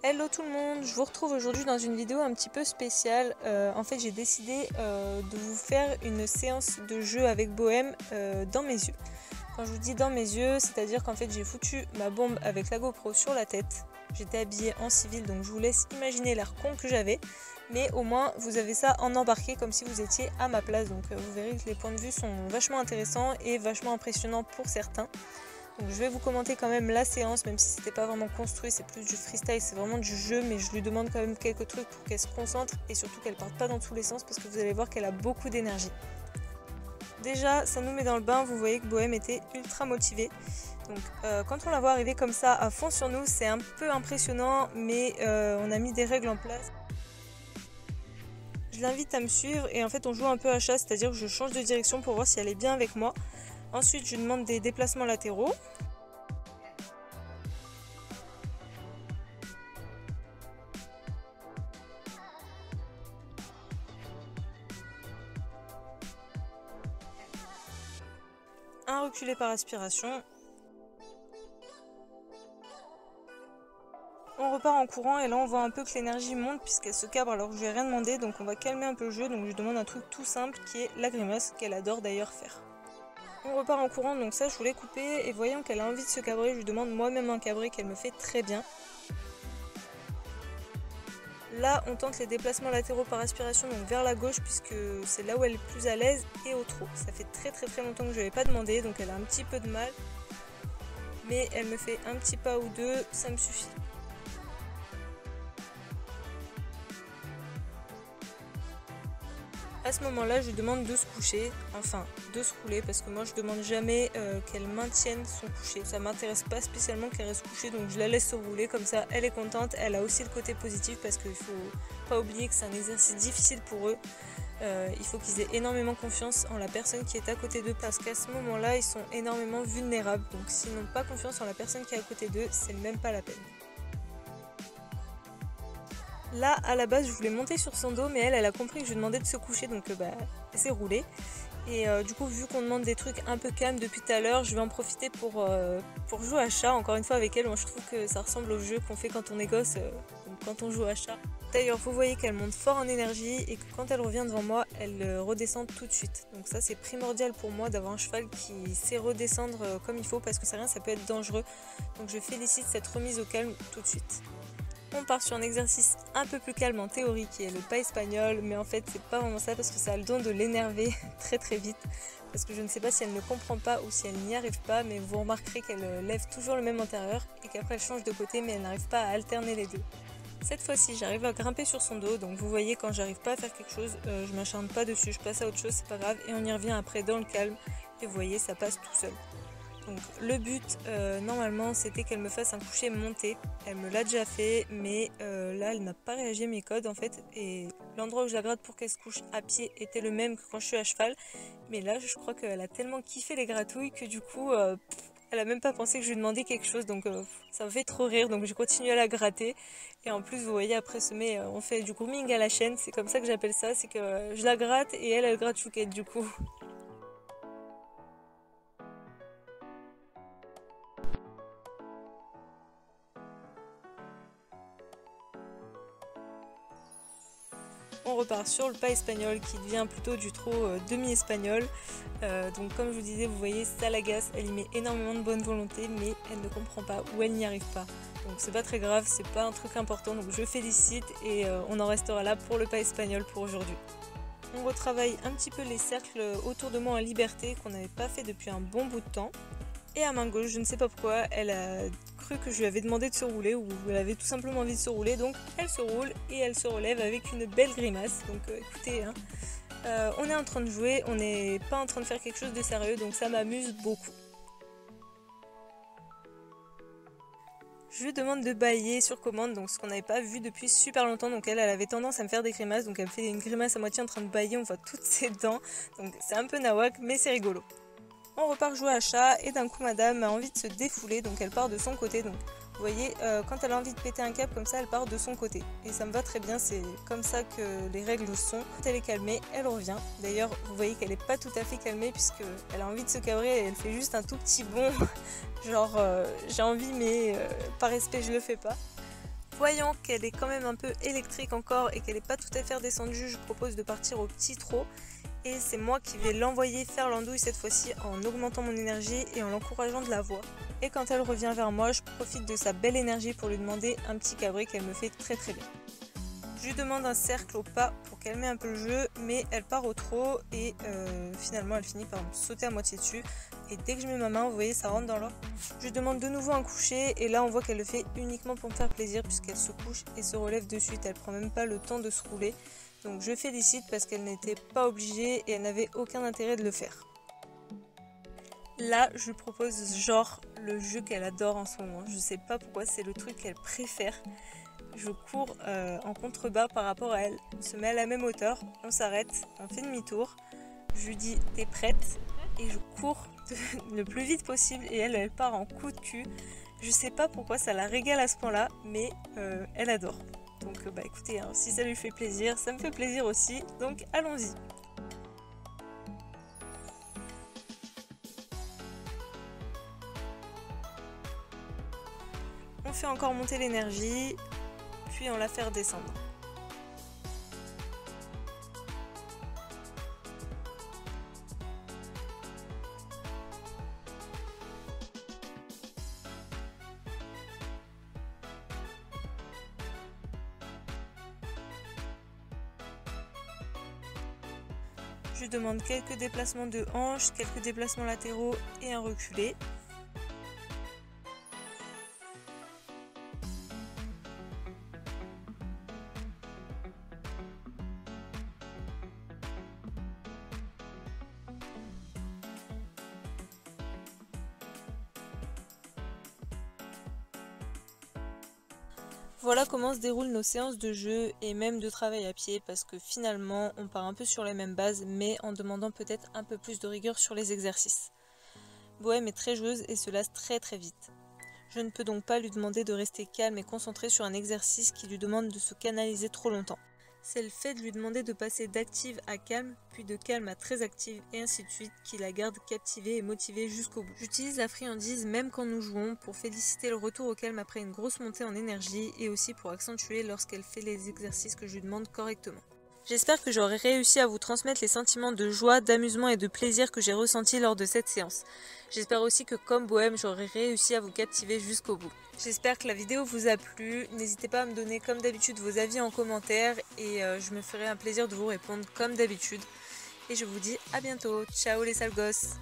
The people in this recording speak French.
Hello tout le monde, je vous retrouve aujourd'hui dans une vidéo un petit peu spéciale. En fait j'ai décidé de vous faire une séance de jeu avec Bohème dans mes yeux. Quand je vous dis dans mes yeux, c'est-à-dire qu'en fait j'ai foutu ma bombe avec la GoPro sur la tête. J'étais habillée en civil, donc je vous laisse imaginer l'air con que j'avais. Mais au moins vous avez ça en embarqué comme si vous étiez à ma place. Donc vous verrez que les points de vue sont vachement intéressants et vachement impressionnants pour certains. Donc je vais vous commenter quand même la séance, même si c'était pas vraiment construit, c'est plus du freestyle, c'est vraiment du jeu, mais je lui demande quand même quelques trucs pour qu'elle se concentre et surtout qu'elle parte pas dans tous les sens parce que vous allez voir qu'elle a beaucoup d'énergie. Déjà, ça nous met dans le bain, vous voyez que Bohème était ultra motivée. Donc quand on la voit arriver comme ça à fond sur nous, c'est un peu impressionnant, mais on a mis des règles en place. Je l'invite à me suivre et en fait on joue un peu à chat, c'est-à-dire que je change de direction pour voir si elle est bien avec moi. Ensuite, je lui demande des déplacements latéraux. Un reculé par aspiration. On repart en courant et là on voit un peu que l'énergie monte puisqu'elle se cabre alors que je lui ai rien demandé, donc on va calmer un peu le jeu, donc je lui demande un truc tout simple qui est la grimace qu'elle adore d'ailleurs faire. On repart en courant, donc ça je voulais couper et voyant qu'elle a envie de se cabrer, je lui demande moi-même un cabré qu'elle me fait très bien. Là on tente les déplacements latéraux par aspiration, donc vers la gauche puisque c'est là où elle est plus à l'aise et au trot. Ça fait très longtemps que je ne lui avais pas demandé, donc elle a un petit peu de mal. Mais elle me fait un petit pas ou deux, ça me suffit. À ce moment-là, je lui demande de se coucher, enfin de se rouler, parce que moi je demande jamais qu'elle maintienne son coucher. Ça m'intéresse pas spécialement qu'elle reste couchée, donc je la laisse se rouler, comme ça elle est contente. Elle a aussi le côté positif, parce qu'il faut pas oublier que c'est un exercice difficile pour eux. Il faut qu'ils aient énormément confiance en la personne qui est à côté d'eux, parce qu'à ce moment-là, ils sont énormément vulnérables. Donc s'ils n'ont pas confiance en la personne qui est à côté d'eux, c'est même pas la peine. Là, à la base, je voulais monter sur son dos, mais elle a compris que je lui demandais de se coucher, donc elle s'est roulée. Et du coup, vu qu'on demande des trucs un peu calmes depuis tout à l'heure, je vais en profiter pour jouer à chat, encore une fois avec elle. Moi, je trouve que ça ressemble au jeu qu'on fait quand on est gosse, quand on joue à chat. D'ailleurs, vous voyez qu'elle monte fort en énergie et que quand elle revient devant moi, elle redescend tout de suite. Donc ça, c'est primordial pour moi d'avoir un cheval qui sait redescendre comme il faut, parce que c'est rien, ça peut être dangereux. Donc je félicite cette remise au calme tout de suite. On part sur un exercice un peu plus calme en théorie qui est le pas espagnol, mais en fait c'est pas vraiment ça parce que ça a le don de l'énerver très vite, parce que je ne sais pas si elle ne comprend pas ou si elle n'y arrive pas, mais vous remarquerez qu'elle lève toujours le même antérieur et qu'après elle change de côté, mais elle n'arrive pas à alterner les deux. Cette fois-ci j'arrive à grimper sur son dos, donc vous voyez quand j'arrive pas à faire quelque chose, je m'acharne pas dessus, je passe à autre chose, c'est pas grave, et on y revient après dans le calme, et vous voyez ça passe tout seul. Donc le but normalement c'était qu'elle me fasse un coucher monté. Elle me l'a déjà fait, mais là elle n'a pas réagi à mes codes en fait, et l'endroit où je la gratte pour qu'elle se couche à pied était le même que quand je suis à cheval, mais là je crois qu'elle a tellement kiffé les gratouilles que du coup elle a même pas pensé que je lui demandais quelque chose, donc ça me fait trop rire, donc j'ai continué à la gratter. Et en plus vous voyez après on fait du grooming à la chaîne, c'est comme ça que j'appelle ça, c'est que je la gratte et elle gratte Chouquette du coup. On repart sur le pas espagnol qui devient plutôt du trot demi-espagnol. Donc comme je vous disais, vous voyez, ça l'agace, elle y met énormément de bonne volonté, mais elle ne comprend pas ou elle n'y arrive pas. Donc c'est pas très grave, c'est pas un truc important, donc je félicite et on en restera là pour le pas espagnol pour aujourd'hui. On retravaille un petit peu les cercles autour de moi en liberté qu'on n'avait pas fait depuis un bon bout de temps. Et à main gauche, je ne sais pas pourquoi, elle a cru que je lui avais demandé de se rouler, ou elle avait tout simplement envie de se rouler, donc elle se roule et elle se relève avec une belle grimace. Donc écoutez, hein, on est en train de jouer, on n'est pas en train de faire quelque chose de sérieux, donc ça m'amuse beaucoup. Je lui demande de bâiller sur commande, donc ce qu'on n'avait pas vu depuis super longtemps, donc elle avait tendance à me faire des grimaces, donc elle me fait une grimace à moitié en train de bâiller, on voit toutes ses dents, donc c'est un peu nawak, mais c'est rigolo. On repart jouer à chat et d'un coup madame a envie de se défouler, donc elle part de son côté. Donc vous voyez, quand elle a envie de péter un câble comme ça, elle part de son côté. Et ça me va très bien, c'est comme ça que les règles sont. Quand elle est calmée, elle revient. D'ailleurs, vous voyez qu'elle n'est pas tout à fait calmée puisqu'elle a envie de se cabrer et elle fait juste un tout petit bond. Genre, j'ai envie mais par respect je le fais pas. voyant qu'elle est quand même un peu électrique encore et qu'elle n'est pas tout à fait redescendue, je propose de partir au petit trot. Et c'est moi qui vais l'envoyer faire l'andouille cette fois-ci en augmentant mon énergie et en l'encourageant de la voix. Et quand elle revient vers moi, je profite de sa belle énergie pour lui demander un petit cabri qu'elle me fait très très bien. Je lui demande un cercle au pas pour calmer un peu le jeu, mais elle part au trot et finalement elle finit par me sauter à moitié dessus. Et dès que je mets ma main, vous voyez, ça rentre dans l'or. Je lui demande de nouveau un coucher et là on voit qu'elle le fait uniquement pour me faire plaisir puisqu'elle se couche et se relève de suite. Elle prend même pas le temps de se rouler. Donc je félicite parce qu'elle n'était pas obligée et elle n'avait aucun intérêt de le faire. Là, je lui propose genre le jeu qu'elle adore en ce moment. Je sais pas pourquoi, c'est le truc qu'elle préfère. Je cours en contrebas par rapport à elle. On se met à la même hauteur, on s'arrête, on fait demi-tour. Je lui dis t'es prête et je cours le plus vite possible et elle part en coup de cul. Je sais pas pourquoi ça la régale à ce point là, mais elle adore. Donc bah écoutez, hein, si ça lui fait plaisir, ça me fait plaisir aussi, donc allons-y. On fait encore monter l'énergie, puis on la fait redescendre. Je lui demande quelques déplacements de hanches, quelques déplacements latéraux et un reculé. Voilà comment se déroulent nos séances de jeu et même de travail à pied parce que finalement on part un peu sur les mêmes bases mais en demandant peut-être un peu plus de rigueur sur les exercices. Bohème est très joueuse et se lasse très très vite. Je ne peux donc pas lui demander de rester calme et concentré sur un exercice qui lui demande de se canaliser trop longtemps. C'est le fait de lui demander de passer d'active à calme, puis de calme à très active et ainsi de suite qui la garde captivée et motivée jusqu'au bout. J'utilise la friandise même quand nous jouons pour féliciter le retour au calme après une grosse montée en énergie et aussi pour accentuer lorsqu'elle fait les exercices que je lui demande correctement. J'espère que j'aurai réussi à vous transmettre les sentiments de joie, d'amusement et de plaisir que j'ai ressentis lors de cette séance. J'espère aussi que comme Bohème, j'aurai réussi à vous captiver jusqu'au bout. J'espère que la vidéo vous a plu. N'hésitez pas à me donner comme d'habitude vos avis en commentaire et je me ferai un plaisir de vous répondre comme d'habitude. Et je vous dis à bientôt. Ciao les sales gosses!